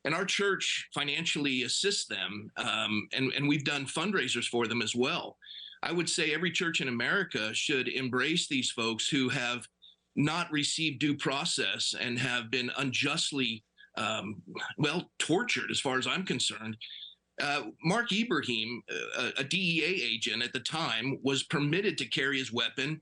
And our church financially assists them, and we've done fundraisers for them as well. I would say every church in America should embrace these folks who have not received due process and have been unjustly, tortured as far as I'm concerned. Mark Ibrahim, a DEA agent at the time, was permitted to carry his weapon.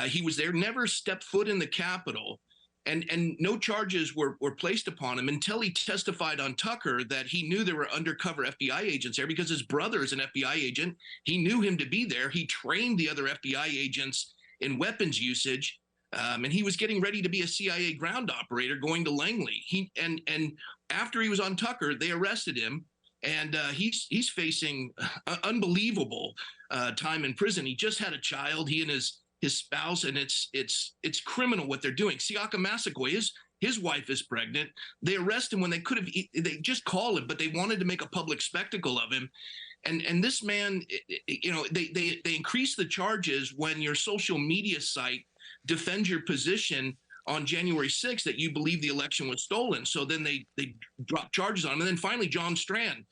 He was there, never stepped foot in the Capitol, and no charges were placed upon him until he testified on Tucker that he knew there were undercover FBI agents there because his brother is an FBI agent. He knew him to be there. He trained the other FBI agents in weapons usage. And he was getting ready to be a CIA ground operator going to Langley. And after he was on Tucker, they arrested him, and he's facing unbelievable time in prison. He just had a child, he and his spouse, and it's criminal what they're doing. Siaka Massaquoi, his wife is pregnant. They arrest him when they could have. They just call him, but they wanted to make a public spectacle of him. And this man, they increase the charges when your social media site defend your position on January 6th that you believe the election was stolen. So then they drop charges on him. And then finally, John Strand.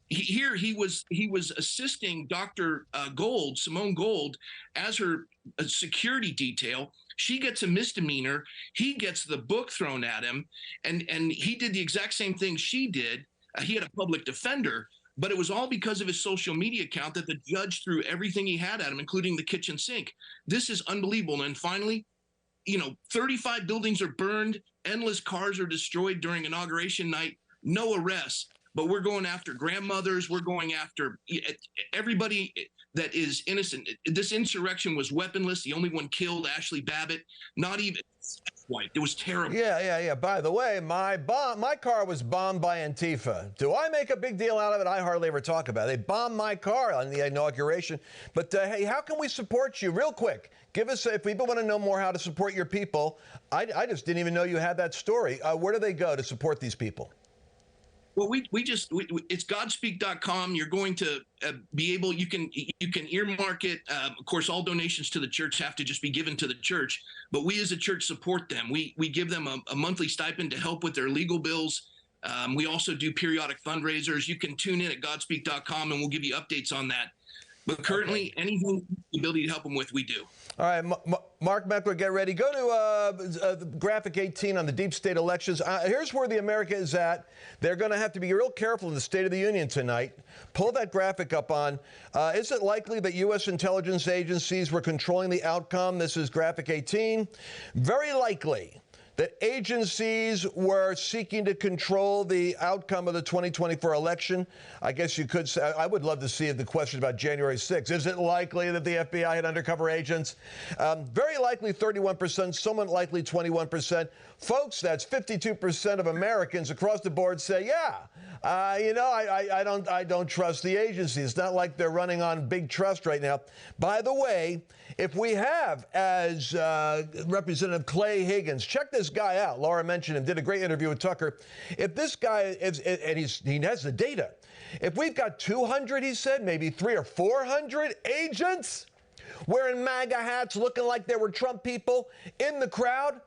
He was assisting Dr. Gold, Simone Gold, as her security detail. She gets a misdemeanor. He gets the book thrown at him. And he did the exact same thing she did. He had a public defender. But it was all because of his social media account that the judge threw everything he had at him, including the kitchen sink. This is unbelievable. And finally, 35 buildings are burned. Endless cars are destroyed during inauguration night. No arrests. But we're going after grandmothers. We're going after everybody that is innocent. This insurrection was weaponless. The only one killed, Ashley Babbitt, not even white. It was terrible. Yeah. By the way, my car was bombed by Antifa. Do I make a big deal out of it? I hardly ever talk about it. They bombed my car on the inauguration. But hey, how can we support you? Real quick, give us, if people want to know more how to support your people, I just didn't even know you had that story. Where do they go to support these people? Well, it's godspeak.com. You're going to be able, you can earmark it. Of course, all donations to the church have to just be given to the church, but we as a church support them. We give them a monthly stipend to help with their legal bills. We also do periodic fundraisers. You can tune in at godspeak.com and we'll give you updates on that. But currently, anything the ability to help them with, we do. All right, Mark Meckler, get ready. Go to graphic 18 on the deep state elections. Here's where the America is at. They're going to have to be real careful in the State of the Union tonight. Pull that graphic up on. Is it likely that U.S. intelligence agencies were controlling the outcome? This is graphic 18. Very likely that agencies were seeking to control the outcome of the 2024 election. I guess you could say, I would love to see the question about January 6th. Is it likely that the FBI had undercover agents? Very likely 31%, somewhat likely 21%. Folks, that's 52% of Americans across the board say, yeah, I don't trust the agency. It's not like they're running on big trust right now. By the way, if we have as Representative Clay Higgins, check this guy out. Laura mentioned him, did a great interview with Tucker. If this guy is, and he has the data, if we've got 200, he said, maybe 300 or 400 agents wearing MAGA hats, looking like they were Trump people in the crowd,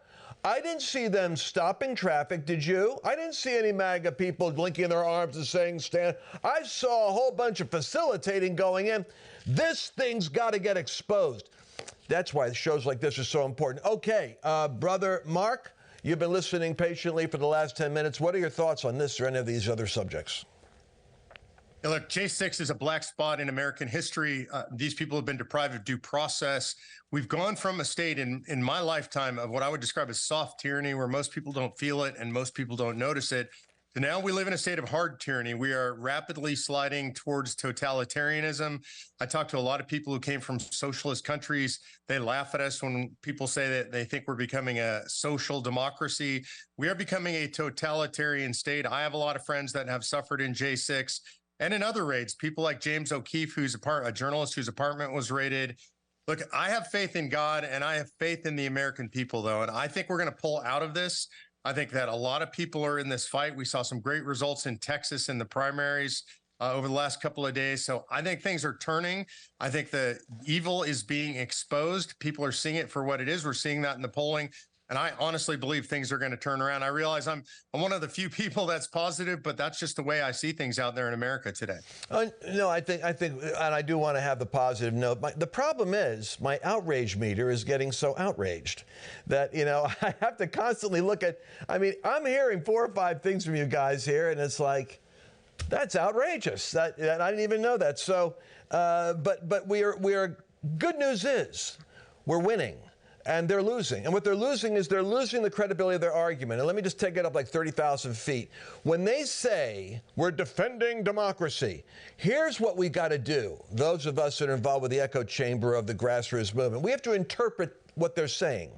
I didn't see them stopping traffic, did you? I didn't see any MAGA people linking their arms and saying stand. I saw a whole bunch of facilitating going in. This thing's got to get exposed. That's why shows like this are so important. Okay, Brother Mark, you've been listening patiently for the last 10 minutes. What are your thoughts on this or any of these other subjects? Yeah, look, J6 is a black spot in American history. These people have been deprived of due process. We've gone from a state in my lifetime of what I would describe as soft tyranny, where most people don't feel it and most people don't notice it. So now we live in a state of hard tyranny. We are rapidly sliding towards totalitarianism. I talked to a lot of people who came from socialist countries. They laugh at us when people say that they think we're becoming a social democracy. We are becoming a totalitarian state. I have a lot of friends that have suffered in J6. And in other raids, people like James O'Keefe, who's a journalist whose apartment was raided. Look, I have faith in God and I have faith in the American people, though. And I think we're going to pull out of this. I think that a lot of people are in this fight. We saw some great results in Texas in the primaries over the last couple of days. So I think things are turning. I think the evil is being exposed. People are seeing it for what it is. We're seeing that in the polling. And I honestly believe things are going to turn around. I realize I'm one of the few people that's positive, but that's just the way I see things out there in America today. No, I think, and I do want to have the positive note. The problem is my outrage meter is getting so outraged that, I have to constantly look at, I'm hearing 4 or 5 things from you guys here, and it's like, that's outrageous. That I didn't even know that. So, but we are, good news is we're winning. And they're losing. And what they're losing is they're losing the credibility of their argument. And let me just take it up like 30,000 feet. When they say we're defending democracy, here's what we got to do. Those of us that are involved with the echo chamber of the grassroots movement, we have to interpret what they're saying.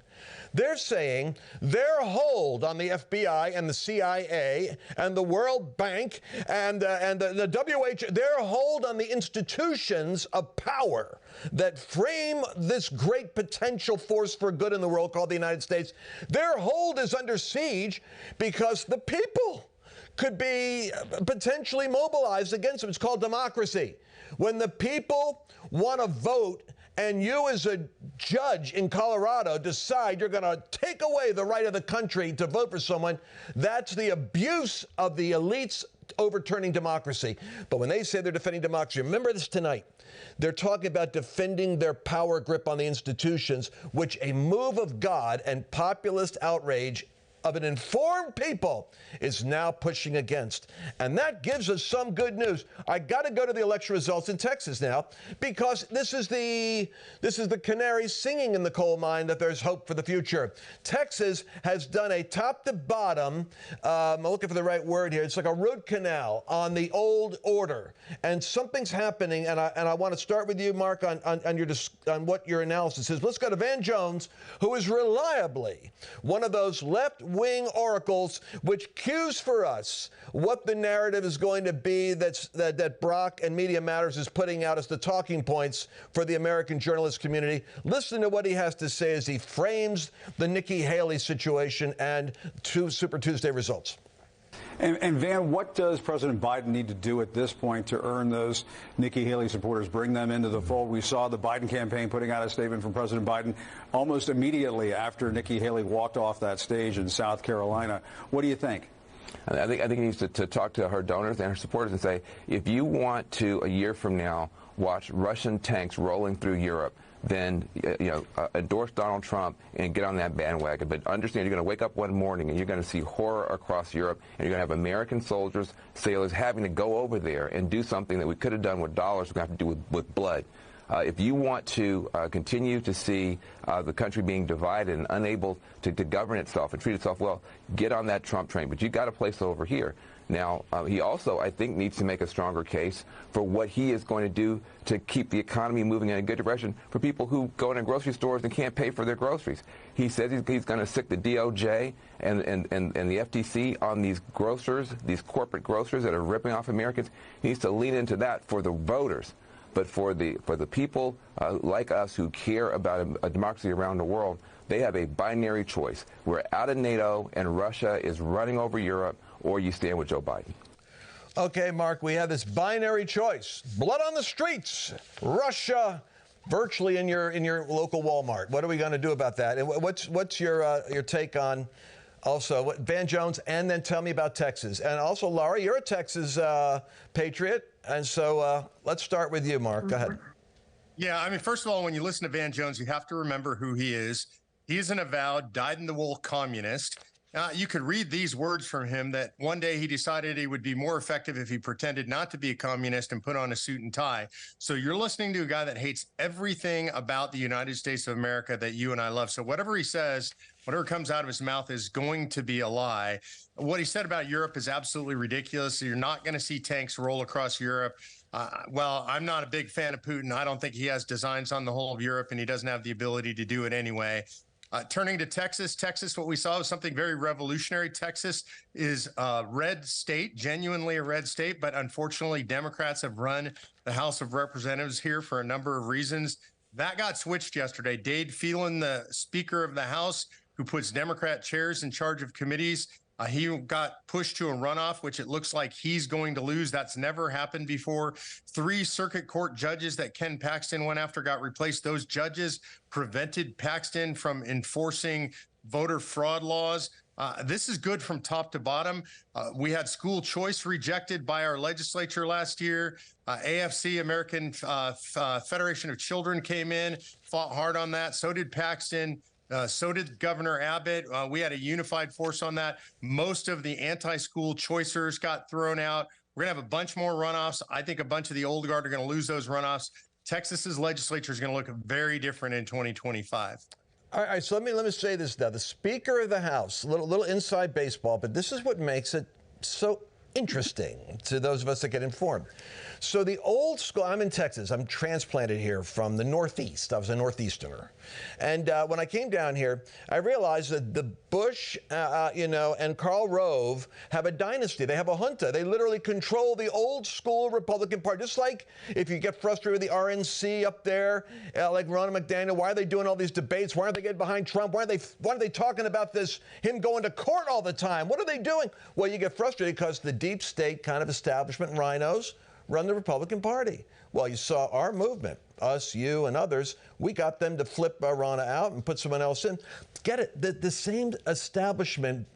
They're saying their hold on the FBI and the CIA and the World Bank and the WHO, their hold on the institutions of power that frame this great potential force for good in the world called the United States, their hold is under siege because the people could be potentially mobilized against them. It's called democracy. When the people want to vote and you as a judge in Colorado decide you're going to take away the right of the country to vote for someone, that's the abuse of the elites overturning democracy. But when they say they're defending democracy, remember this tonight. They're talking about defending their power grip on the institutions, which a move of God and populist outrage of an informed people is now pushing against. And that gives us some good news. I got to go to the election results in Texas now, because this is the canary singing in the coal mine that there's hope for the future. Texas has done a top to bottom, I'm looking for the right word here, it's like a root canal on the old order. And something's happening, and I want to start with you, Mark, on what your analysis is. Let's go to Van Jones, who is reliably one of those left-wing oracles which cues for us what the narrative is going to be that Brock and Media Matters is putting out as the talking points for the American journalist community. Listen to what he has to say as he frames the Nikki Haley situation and Super Tuesday results. And Van, what does President Biden need to do at this point to earn those Nikki Haley supporters, bring them into the fold? We saw the Biden campaign putting out a statement from President Biden almost immediately after Nikki Haley walked off that stage in South Carolina. What do you think? I think he needs to talk to her donors and her supporters and say, if you want to, a year from now, watch Russian tanks rolling through Europe, then endorse Donald Trump and get on that bandwagon. But understand, you're going to wake up one morning and you're going to see horror across Europe, and you're going to have American soldiers, sailors having to go over there and do something that we could have done with dollars, we're going to have to do with blood. If you want to continue to see the country being divided and unable to govern itself and treat itself well, get on that Trump train. But you've got a place over here. Now, he also, I think, needs to make a stronger case for what he is going to do to keep the economy moving in a good direction for people who go into grocery stores and can't pay for their groceries. He says he's going to sick the DOJ and the FTC on these grocers, these corporate grocers that are ripping off Americans. He needs to lean into that for the voters. But for the people like us who care about a democracy around the world, they have a binary choice. We're out of NATO and Russia is running over Europe, or you stand with Joe Biden. Okay, Mark, we have this binary choice. Blood on the streets. Russia virtually in your local Walmart. What are we going to do about that? And what's your take on also Van Jones, and then tell me about Texas. And also, Lara, you're a Texas patriot, and so let's start with you, Mark. Go ahead. Yeah, I mean, first of all, when you listen to Van Jones, you have to remember who he is. He is an avowed, dyed-in-the-wool communist. You could read these words from him that one day he decided he would be more effective if he pretended not to be a communist and put on a suit and tie. So you're listening to a guy that hates everything about the United States of America that you and I love. So whatever he says, whatever comes out of his mouth is going to be a lie. What he said about Europe is absolutely ridiculous. You're not going to see tanks roll across Europe. Well, I'm not a big fan of Putin. I don't think he has designs on the whole of Europe, and he doesn't have the ability to do it anyway. Turning to Texas, what we saw was something very revolutionary. Texas is a red state, genuinely a red state, but unfortunately, Democrats have run the House of Representatives here for a number of reasons. That got switched yesterday. Dade Phelan, the Speaker of the House, who puts Democrat chairs in charge of committees, he got pushed to a runoff, which it looks like he's going to lose. That's never happened before. 3 circuit court judges that Ken Paxton went after got replaced. Those judges prevented Paxton from enforcing voter fraud laws. This is good from top to bottom. We had school choice rejected by our legislature last year. AFC, American Federation of Children, came in, fought hard on that. So did Paxton. So did Governor Abbott. We had a unified force on that. Most of the anti-school choicers got thrown out. We're going to have a bunch more runoffs. I think a bunch of the old guard are going to lose those runoffs. Texas's legislature is going to look very different in 2025. All right, so let me say this now. The Speaker of the House, a little inside baseball, but this is what makes it so interesting to those of us that get informed. So the old school, I'm in Texas. I'm transplanted here from the Northeast. I was a Northeasterner. And when I came down here, I realized that the Bush, and Karl Rove have a dynasty. They have a junta. They literally control the old school Republican Party. Just like if you get frustrated with the RNC up there, like Ronna McDaniel, why are they doing all these debates? Why aren't they getting behind Trump? Why are they talking about this, him going to court all the time? What are they doing? Well, you get frustrated because the deep state kind of establishment rhinos run the Republican Party. Well, you saw our movement, us, you, and others. We got them to flip Ronna out and put someone else in. Get it? The same establishment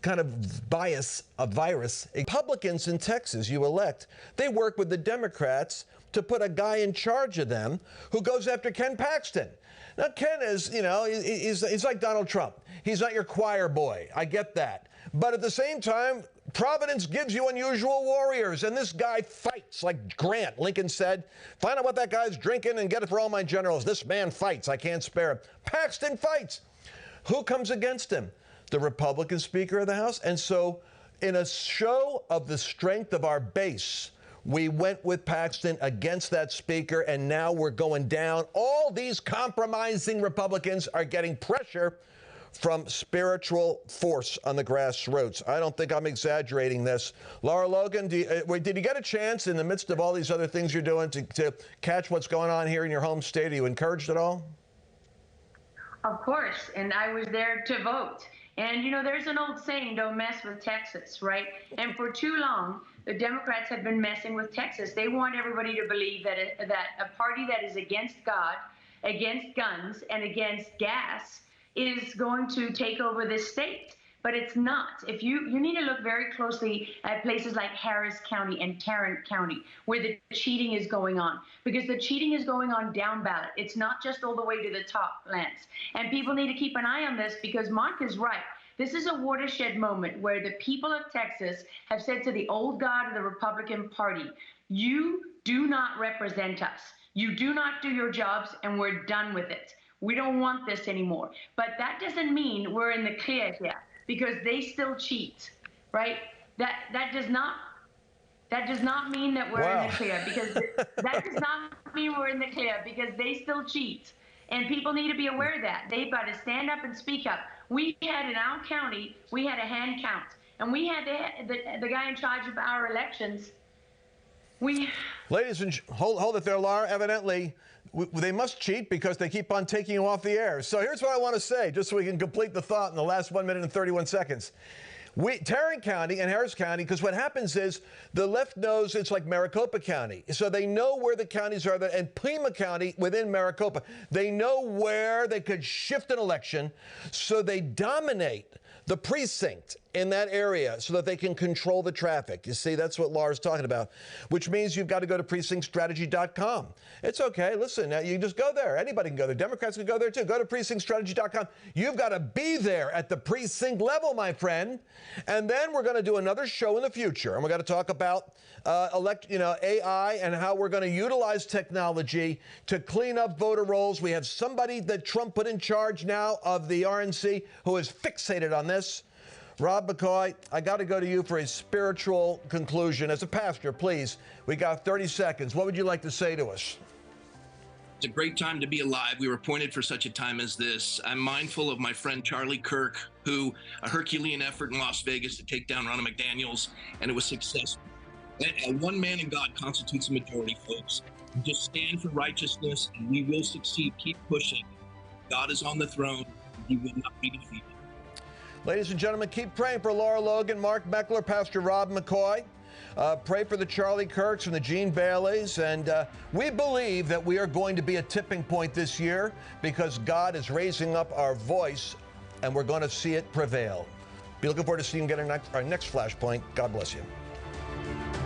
kind of virus. Republicans in Texas, you elect, they work with the Democrats to put a guy in charge of them who goes after Ken Paxton. Now, Ken is, he's like Donald Trump. He's not your choir boy. I get that. But at the same time, Providence gives you unusual warriors, and this guy fights like Grant. Lincoln said, find out what that guy's drinking and get it for all my generals. This man fights. I can't spare him. Paxton fights. Who comes against him? The Republican Speaker of the House. And so in a show of the strength of our base, we went with Paxton against that speaker, and now we're going down. All these compromising Republicans are getting pressure from spiritual force on the grassroots. I don't think I'm exaggerating this. Lara Logan, did you get a chance in the midst of all these other things you're doing to catch what's going on here in your home state? Are you encouraged at all? Of course, and I was there to vote. And, there's an old saying, don't mess with Texas, right? And for too long, the Democrats have been messing with Texas. They want everybody to believe that a party that is against God, against guns, and against gas is going to take over this state. But it's not. If you need to look very closely at places like Harris County and Tarrant County, where the cheating is going on, because the cheating is going on down ballot. It's not just all the way to the top, Lance. And people need to keep an eye on this, because Mark is right. This is a watershed moment where the people of Texas have said to the old guard of the Republican Party, you do not represent us. You do not do your jobs, and we're done with it. We don't want this anymore. But that doesn't mean we're in the clear here, because they still cheat, right? That does not mean that we're in the clear, because that does not mean we're in the clear, because they still cheat. And people need to be aware of that. They've got to stand up and speak up. We had in our county, we had a hand count, and we had the guy in charge of our elections. Ladies and hold it there, Lara. Evidently, they must cheat because they keep on taking you off the air. So here's what I want to say, just so we can complete the thought in the last 1 minute and 31 seconds. Tarrant County and Harris County, because what happens is the left knows it's like Maricopa County. So they know where the counties are, and Pima County within Maricopa. They know where they could shift an election, so they dominate the precinct in that area so that they can control the traffic. You see, that's what Lara's talking about, which means you've got to go to precinctstrategy.com. It's okay. Listen, you just go there. Anybody can go there. Democrats can go there, too. Go to precinctstrategy.com. You've got to be there at the precinct level, my friend. And then we're going to do another show in the future, and we're going to talk about AI and how we're going to utilize technology to clean up voter rolls. We have somebody that Trump put in charge now of the RNC who is fixated on this. Rob McCoy, I got to go to you for a spiritual conclusion. As a pastor, please, we got 30 seconds. What would you like to say to us? It's a great time to be alive. We were appointed for such a time as this. I'm mindful of my friend Charlie Kirk, who a Herculean effort in Las Vegas to take down Ronna McDaniels, and it was successful. And one man in God constitutes a majority, folks. Just stand for righteousness, and we will succeed. Keep pushing. God is on the throne, and he will not be defeated. Ladies and gentlemen, keep praying for Lara Logan, Mark Meckler, Pastor Rob McCoy. Pray for the Charlie Kirks and the Gene Baileys. And we believe that we are going to be a tipping point this year because God is raising up our voice, and we're going to see it prevail. Be looking forward to seeing you again our next Flashpoint. God bless you.